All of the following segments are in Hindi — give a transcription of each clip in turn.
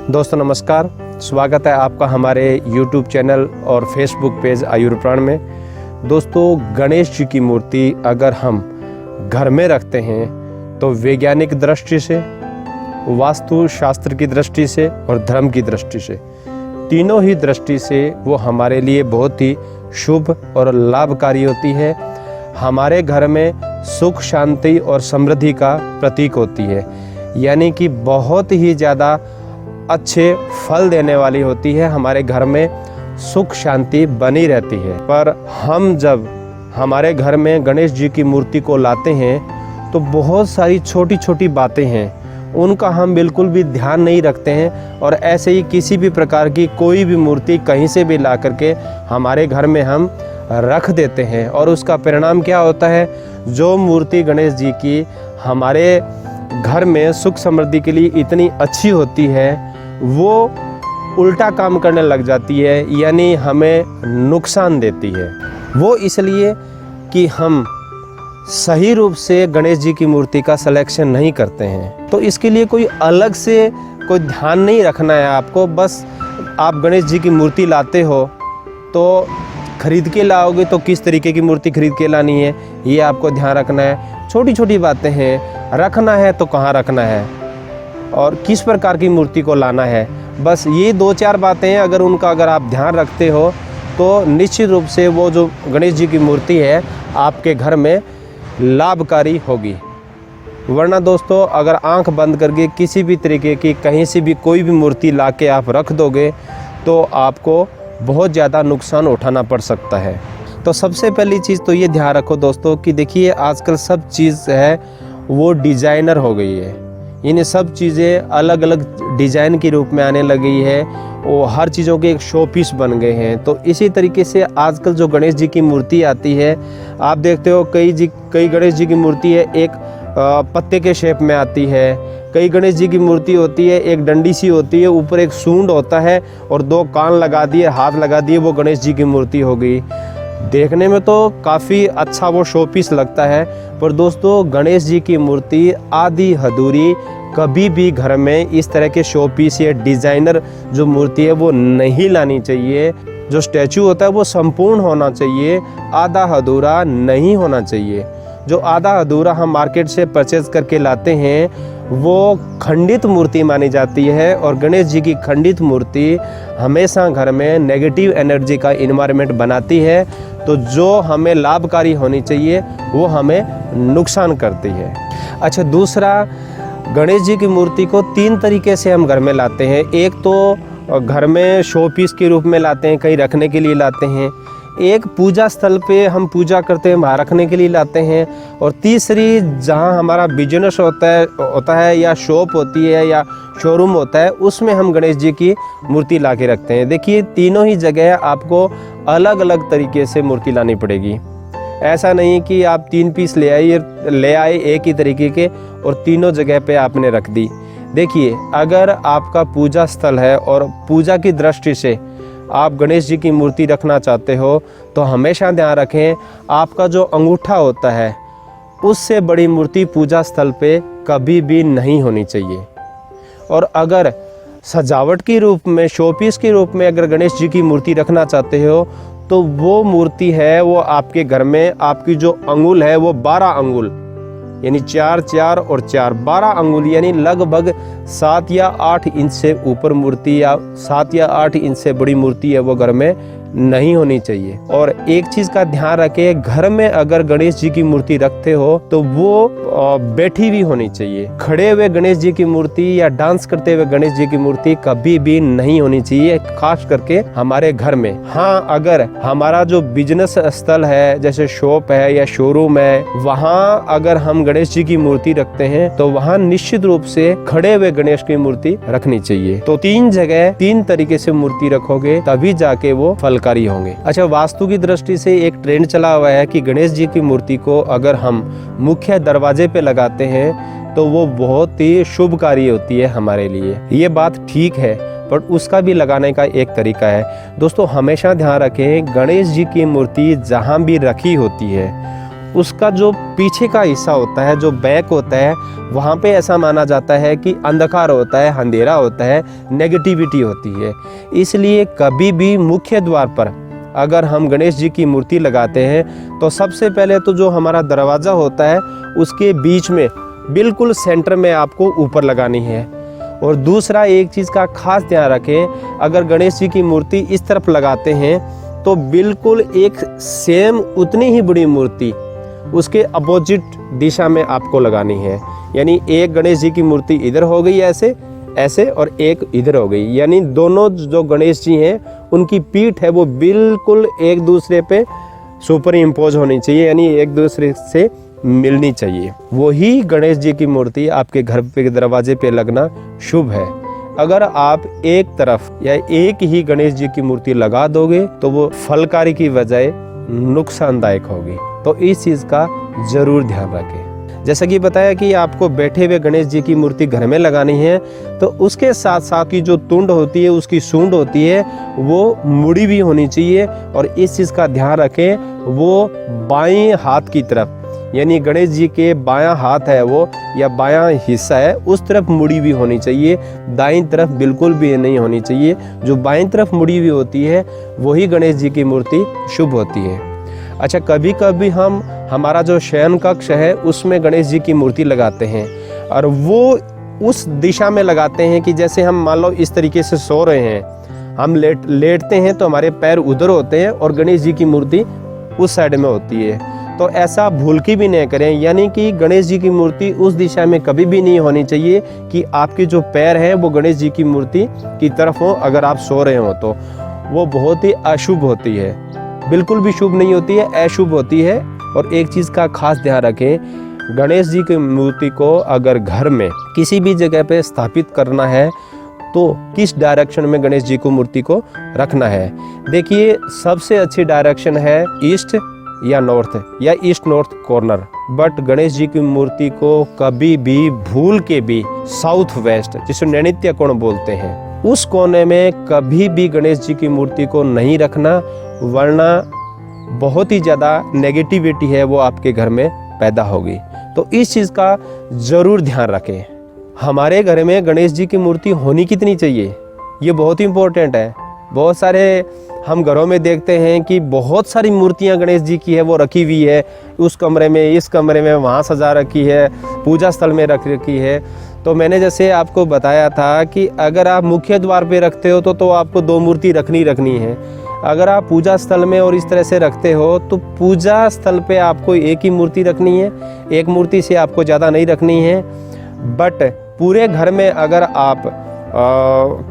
दोस्तों नमस्कार, स्वागत है आपका हमारे YouTube चैनल और Facebook पेज आयुर्प्राण में। दोस्तों, गणेश जी की मूर्ति अगर हम घर में रखते हैं तो वैज्ञानिक दृष्टि से, वास्तु शास्त्र की दृष्टि से और धर्म की दृष्टि से, तीनों ही दृष्टि से वो हमारे लिए बहुत ही शुभ और लाभकारी होती है। हमारे घर में सुख, शांति और समृद्धि का प्रतीक होती है, यानी कि बहुत ही ज़्यादा अच्छे फल देने वाली होती है। हमारे घर में सुख शांति बनी रहती है। पर हम जब हमारे घर में गणेश जी की मूर्ति को लाते हैं तो बहुत सारी छोटी छोटी बातें हैं, उनका हम बिल्कुल भी ध्यान नहीं रखते हैं और ऐसे ही किसी भी प्रकार की कोई भी मूर्ति कहीं से भी ला करके हमारे घर में हम रख देते हैं। और उसका परिणाम क्या होता है, जो मूर्ति गणेश जी की हमारे घर में सुख समृद्धि के लिए इतनी अच्छी होती है, वो उल्टा काम करने लग जाती है, यानी हमें नुकसान देती है। वो इसलिए कि हम सही रूप से गणेश जी की मूर्ति का सिलेक्शन नहीं करते हैं। तो इसके लिए कोई अलग से कोई ध्यान नहीं रखना है आपको। बस आप गणेश जी की मूर्ति लाते हो तो खरीद के लाओगे तो किस तरीके की मूर्ति खरीद के लानी है, ये आपको ध्यान रखना है। छोटी छोटी बातें हैं, रखना है तो कहाँ रखना है और किस प्रकार की मूर्ति को लाना है, बस ये 2-4 बातें हैं। अगर आप ध्यान रखते हो तो निश्चित रूप से वो जो गणेश जी की मूर्ति है आपके घर में लाभकारी होगी। वरना दोस्तों, अगर आंख बंद करके किसी भी तरीके की कहीं से भी कोई भी मूर्ति ला के आप रख दोगे तो आपको बहुत ज़्यादा नुकसान उठाना पड़ सकता है। तो सबसे पहली चीज़ तो ये ध्यान रखो दोस्तों कि देखिए, आजकल सब चीज़ है वो डिज़ाइनर हो गई है। इन्हें सब चीज़ें अलग अलग डिज़ाइन के रूप में आने लगी है, वो हर चीज़ों के एक शो पीस बन गए हैं। तो इसी तरीके से आजकल जो गणेश जी की मूर्ति आती है, आप देखते हो कई गणेश जी की मूर्ति है एक पत्ते के शेप में आती है, कई गणेश जी की मूर्ति होती है एक डंडी सी होती है, ऊपर एक सूंड होता है और 2 कान लगा दिए, हाथ लगा दिए, वो गणेश जी की मूर्ति हो गई। देखने में तो काफ़ी अच्छा वो शो पीस लगता है, पर दोस्तों गणेश जी की मूर्ति आधी अधूरी कभी भी घर में इस तरह के शो पीस या डिज़ाइनर जो मूर्ति है वो नहीं लानी चाहिए। जो स्टैचू होता है वो संपूर्ण होना चाहिए, आधा अधूरा नहीं होना चाहिए। जो आधा अधूरा हम मार्केट से परचेज करके लाते हैं वो खंडित मूर्ति मानी जाती है, और गणेश जी की खंडित मूर्ति हमेशा घर में नेगेटिव एनर्जी का इन्वायरमेंट बनाती है। तो जो हमें लाभकारी होनी चाहिए वो हमें नुकसान करती है। अच्छा, दूसरा, गणेश जी की मूर्ति को 3 तरीके से हम घर में लाते हैं। एक तो घर में शो पीस के रूप में लाते हैं, कहीं रखने के लिए लाते हैं। एक पूजा स्थल पे हम पूजा करते हैं, वहाँ रखने के लिए लाते हैं। और तीसरी, जहाँ हमारा बिजनेस होता है या शॉप होती है या शोरूम होता है, उसमें हम गणेश जी की मूर्ति ला के रखते हैं। देखिए, तीनों ही जगह आपको अलग अलग तरीके से मूर्ति लानी पड़ेगी। ऐसा नहीं कि आप 3 पीस ले आए एक ही तरीके के और तीनों जगह पे आपने रख दी। देखिए, अगर आपका पूजा स्थल है और पूजा की दृष्टि से आप गणेश जी की मूर्ति रखना चाहते हो तो हमेशा ध्यान रखें, आपका जो अंगूठा होता है उससे बड़ी मूर्ति पूजा स्थल पे कभी भी नहीं होनी चाहिए। और अगर सजावट के रूप में, शोपीस के रूप में अगर गणेश जी की मूर्ति रखना चाहते हो तो वो मूर्ति है वो आपके घर में, आपकी जो अंगुल है वो 12 अंगुल, यानी 4, 4 और 4, 12 अंगुल, यानी लगभग 7 या 8 इंच से ऊपर मूर्ति या 7 या 8 इंच से बड़ी मूर्ति है वो घर में नहीं होनी चाहिए। और एक चीज़ का ध्यान रखें, घर में अगर गणेश जी की मूर्ति रखते हो तो वो बैठी हुई होनी चाहिए। खड़े हुए गणेश जी की मूर्ति या डांस करते हुए गणेश जी की मूर्ति कभी भी नहीं होनी चाहिए, खास करके हमारे घर में। हाँ, अगर हमारा जो बिजनेस स्थल है जैसे शॉप है या शोरूम है, वहाँ अगर हम गणेश जी की मूर्ति रखते हैं तो वहाँ निश्चित रूप से खड़े हुए गणेश की मूर्ति रखनी चाहिए। तो 3 जगह 3 तरीके से मूर्ति रखोगे तभी जाके वो फलकारी होंगे। अच्छा, वास्तु की दृष्टि से एक ट्रेंड चला हुआ है कि गणेश जी की मूर्ति को अगर हम मुख्य दरवाजे पे लगाते हैं तो वो बहुत ही शुभकारी होती है हमारे लिए। ये बात ठीक है, पर उसका भी लगाने का एक तरीका है। दोस्तों, हमेशा ध्यान रखें, गणेश जी की मूर्ति जहाँ भी रखी होती है उसका जो पीछे का हिस्सा होता है, जो बैक होता है, वहाँ पे ऐसा माना जाता है कि अंधकार होता है, अंधेरा होता है, नेगेटिविटी होती है। इसलिए कभी भी मुख्य द्वार पर अगर हम गणेश जी की मूर्ति लगाते हैं तो सबसे पहले तो जो हमारा दरवाज़ा होता है उसके बीच में बिल्कुल सेंटर में आपको ऊपर लगानी है। और दूसरा एक चीज़ का खास ध्यान रखें, अगर गणेश जी की मूर्ति इस तरफ लगाते हैं तो बिल्कुल एक सेम उतनी ही बड़ी मूर्ति उसके अपोजिट दिशा में आपको लगानी है। यानी एक गणेश जी की मूर्ति इधर हो गई ऐसे ऐसे और एक इधर हो गई, यानी दोनों जो गणेश जी हैं उनकी पीठ है वो बिल्कुल एक दूसरे पे सुपर इम्पोज होनी चाहिए, यानी एक दूसरे से मिलनी चाहिए। वही गणेश जी की मूर्ति आपके घर पे दरवाजे पे लगना शुभ है। अगर आप एक तरफ या एक ही गणेश जी की मूर्ति लगा दोगे तो वो फलकारी की बजाय नुकसानदायक होगी। तो इस चीज़ का ज़रूर ध्यान रखें। जैसा कि बताया कि आपको बैठे हुए गणेश जी की मूर्ति घर में लगानी है तो उसके साथ साथ की जो तुंड होती है, उसकी सूंड होती है, वो मुड़ी भी होनी चाहिए। और इस चीज़ का ध्यान रखें, वो बाएं हाथ की तरफ, यानी गणेश जी के बायां हाथ है वो या बायां हिस्सा है उस तरफ मुड़ी भी होनी चाहिए, दाईं तरफ बिल्कुल भी नहीं होनी चाहिए। जो बाईं तरफ मुड़ी हुई होती है वही गणेश जी की मूर्ति शुभ होती है। अच्छा, कभी कभी हम हमारा जो शयन कक्ष है उसमें गणेश जी की मूर्ति लगाते हैं और वो उस दिशा में लगाते हैं कि जैसे हम मान लो इस तरीके से सो रहे हैं, हम लेटते हैं तो हमारे पैर उधर होते हैं और गणेश जी की मूर्ति उस साइड में होती है। तो ऐसा भूल की भी नहीं करें, यानी कि गणेश जी की मूर्ति उस दिशा में कभी भी नहीं होनी चाहिए कि आपके जो पैर हैं वो गणेश जी की मूर्ति की तरफ हो। अगर आप सो रहे हो तो वो बहुत ही अशुभ होती है, बिल्कुल भी शुभ नहीं होती है, अशुभ होती है। और एक चीज़ का खास ध्यान रखें, गणेश जी की मूर्ति को अगर घर में किसी भी जगह पे स्थापित करना है तो किस डायरेक्शन में गणेश जी को मूर्ति को रखना है। देखिए, सबसे अच्छी डायरेक्शन है ईस्ट या नॉर्थ या east north corner. But Ganesh ji की मूर्ति को कभी भी भूल के भी साउथ वेस्ट, जिसे नैऋत्य कोण बोलते हैं, उस कोने में कभी भी गणेश जी की मूर्ति को नहीं रखना, वरना बहुत ही ज़्यादा नेगेटिविटी है वो आपके घर में पैदा होगी। तो इस चीज़ का ज़रूर ध्यान रखें। हमारे घर में गणेश जी की मूर्ति होनी कितनी चाहिए, ये बहुत ही इम्पोर्टेंट है। बहुत सारे हम घरों में देखते हैं कि बहुत सारी मूर्तियां गणेश जी की है वो रखी हुई है, उस कमरे में, इस कमरे में, वहाँ सजा रखी है, पूजा स्थल में रख रखी है। तो मैंने जैसे आपको बताया था कि अगर आप मुख्य द्वार पे रखते हो तो आपको 2 मूर्ति रखनी है। अगर आप पूजा स्थल में और इस तरह से रखते हो तो पूजा स्थल पे आपको एक ही मूर्ति रखनी है, एक मूर्ति से आपको ज़्यादा नहीं रखनी है। बट पूरे घर में अगर आप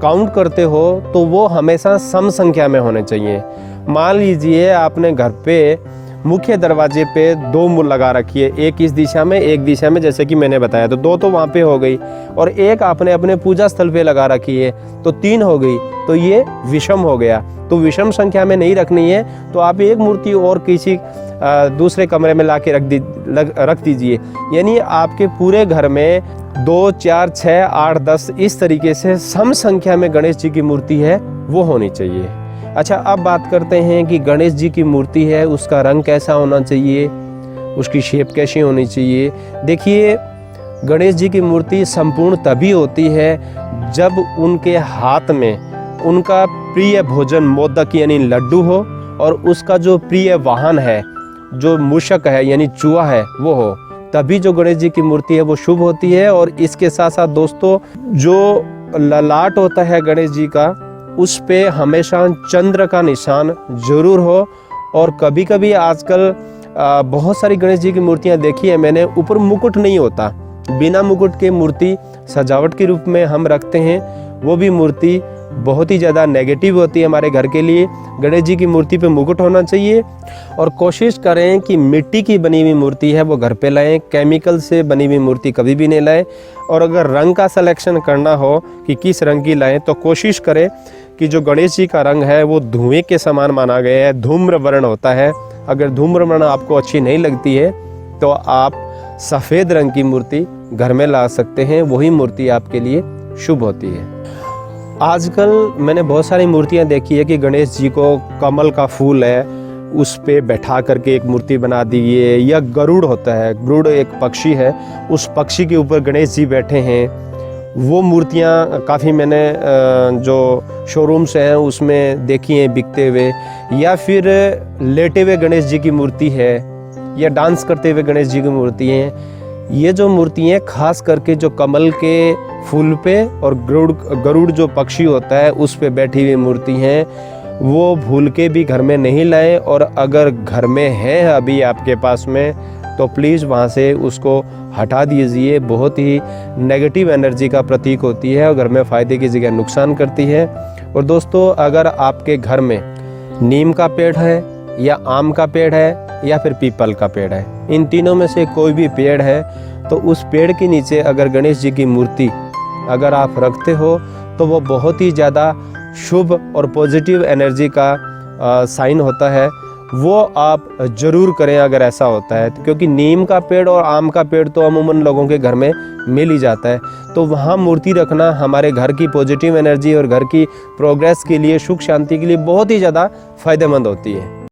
काउंट करते हो तो वो हमेशा सम संख्या में होने चाहिए। मान लीजिए आपने घर पे मुख्य दरवाजे पे 2 मूल लगा रखी है, एक इस दिशा में, एक दिशा में, जैसे कि मैंने बताया, तो 2 तो वहाँ पे हो गई, और एक आपने अपने पूजा स्थल पे लगा रखी है तो 3 हो गई। तो ये विषम हो गया। तो विषम संख्या में नहीं रखनी है तो आप एक मूर्ति और किसी दूसरे कमरे में ला के रख दीजिए। यानी आपके पूरे घर में 2, 4, 6, 8, 10 इस तरीके से सम संख्या में गणेश जी की मूर्ति है वो होनी चाहिए। अच्छा, अब बात करते हैं कि गणेश जी की मूर्ति है उसका रंग कैसा होना चाहिए, उसकी शेप कैसी होनी चाहिए। देखिए, गणेश जी की मूर्ति संपूर्ण तभी होती है जब उनके हाथ में उनका प्रिय भोजन मोदक यानी लड्डू हो और उसका जो प्रिय वाहन है, जो मूषक है यानी चूहा है, वो हो, तभी जो गणेश जी की मूर्ति है वो शुभ होती है। और इसके साथ साथ दोस्तों, जो ललाट होता है गणेश जी का, उस पे हमेशा चंद्र का निशान जरूर हो। और कभी कभी आजकल बहुत सारी गणेश जी की मूर्तियां देखी है मैंने, ऊपर मुकुट नहीं होता, बिना मुकुट के मूर्ति सजावट के रूप में हम रखते हैं, वो भी मूर्ति बहुत ही ज़्यादा नेगेटिव होती है हमारे घर के लिए। गणेश जी की मूर्ति पे मुकुट होना चाहिए। और कोशिश करें कि मिट्टी की बनी हुई मूर्ति है वो घर पे लाएं, केमिकल से बनी हुई मूर्ति कभी भी नहीं लाएं। और अगर रंग का सिलेक्शन करना हो कि किस रंग की लाएं तो कोशिश करें कि जो गणेश जी का रंग है वो धुएं के समान माना गया है, धूम्र वर्ण होता है। अगर धूम्र वर्ण आपको अच्छी नहीं लगती है तो आप सफ़ेद रंग की मूर्ति घर में ला सकते हैं, वही मूर्ति आपके लिए शुभ होती है। आजकल मैंने बहुत सारी मूर्तियां देखी है कि गणेश जी को कमल का फूल है, उस पे बैठा करके एक मूर्ति बना दीजिए, या गरुड़ होता है, गरुड़ एक पक्षी है, उस पक्षी के ऊपर गणेश जी बैठे हैं, वो मूर्तियाँ काफ़ी मैंने जो शोरूम्स हैं उसमें देखी हैं बिकते हुए। या फिर लेटे हुए गणेश जी की मूर्ति है, या डांस करते हुए गणेश जी की मूर्ति हैं। ये जो मूर्तियाँ खास करके जो कमल के फूल पे और गरुड़ जो पक्षी होता है उस पे बैठी हुई मूर्ति हैं, वो भूल के भी घर में नहीं लाएं। और अगर घर में है अभी आपके पास में तो प्लीज़ वहाँ से उसको हटा दीजिए। बहुत ही नेगेटिव एनर्जी का प्रतीक होती है और घर में फ़ायदे की जगह नुकसान करती है। और दोस्तों, अगर आपके घर में नीम का पेड़ है, या आम का पेड़ है, या फिर पीपल का पेड़ है, इन तीनों में से कोई भी पेड़ है, तो उस पेड़ के नीचे अगर गणेश जी की मूर्ति अगर आप रखते हो तो वो बहुत ही ज़्यादा शुभ और पॉजिटिव एनर्जी का साइन होता है। वो आप ज़रूर करें अगर ऐसा होता है, क्योंकि नीम का पेड़ और आम का पेड़ तो अमूमन लोगों के घर में मिल ही जाता है। तो वहाँ मूर्ति रखना हमारे घर की पॉजिटिव एनर्जी और घर की प्रोग्रेस के लिए, सुख शांति के लिए बहुत ही ज़्यादा फ़ायदेमंद होती है।